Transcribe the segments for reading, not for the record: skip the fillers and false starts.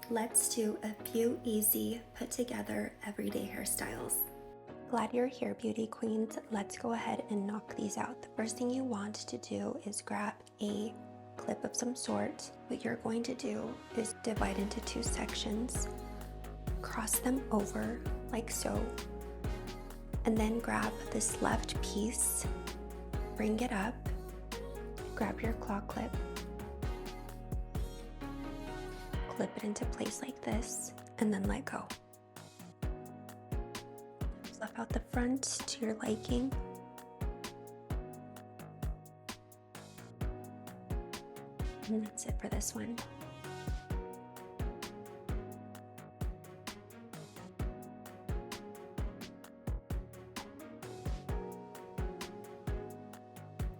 let's do a few easy, put together, everyday hairstyles. Glad you're here, beauty queens. Let's go ahead and knock these out. The first thing you want to do is grab a clip of some sort. What you're going to do is divide into two sections, cross them over like so, and then grab this left piece, bring it up, grab your claw clip, clip it into place like this, and then let go. Fluff out the front to your liking. And that's it for this one.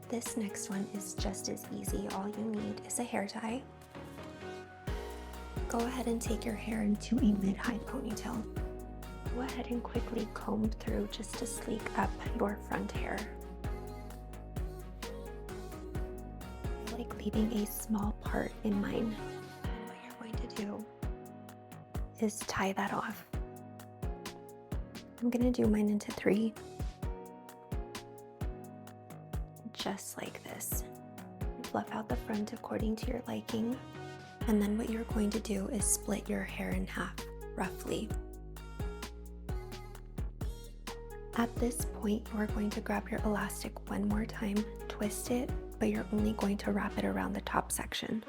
This next one is just as easy. All you need is a hair tie. Go ahead and take your hair into a mid-high ponytail. Go ahead and quickly comb through just to sleek up your front hair. I like leaving a small part in mine. And what you're going to do is tie that off. I'm going to do mine into 3. Just like this. Fluff out the front according to your liking. And then what you're going to do is split your hair in half, roughly. At this point, you are going to grab your elastic one more time, twist it, but you're only going to wrap it around the top section.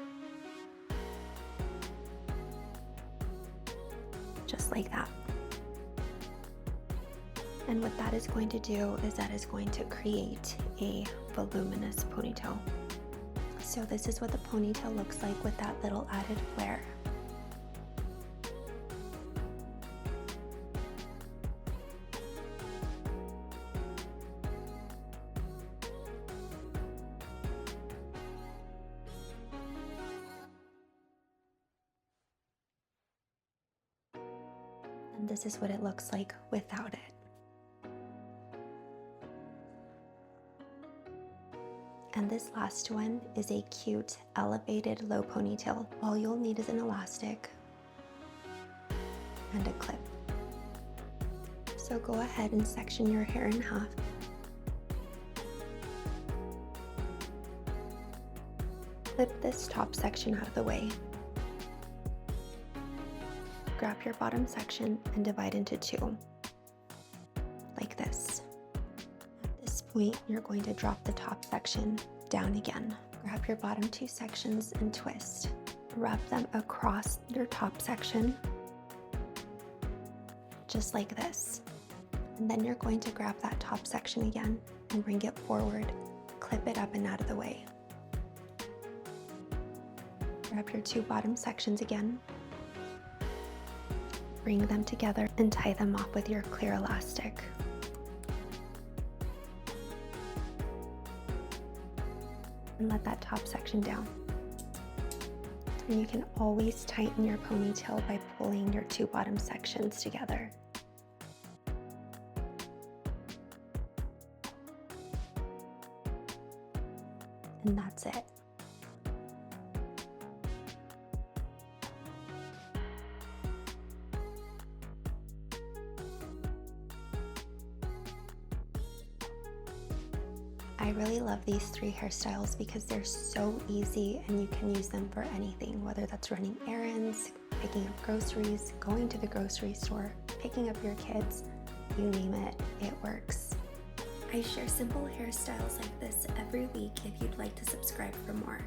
Just like that. And what that is going to do is that is going to create a voluminous ponytail. So this is what the ponytail looks like with that little added flare. And this is what it looks like without it. And this last one is a cute, elevated low ponytail. All you'll need is an elastic and a clip. So go ahead and section your hair in half. Clip this top section out of the way. Grab your bottom section and divide into 2, like this. At this point, you're going to drop the top section down again. Grab your bottom 2 sections and twist. Wrap them across your top section, just like this. And then you're going to grab that top section again and bring it forward, clip it up and out of the way. Grab your 2 bottom sections again, bring them together and tie them off with your clear elastic. And let that top section down. And you can always tighten your ponytail by pulling your 2 bottom sections together. And that's it. I really love these 3 hairstyles because they're so easy and you can use them for anything, whether that's running errands, picking up groceries, going to the grocery store, picking up your kids, you name it, it works. I share simple hairstyles like this every week if you'd like to subscribe for more.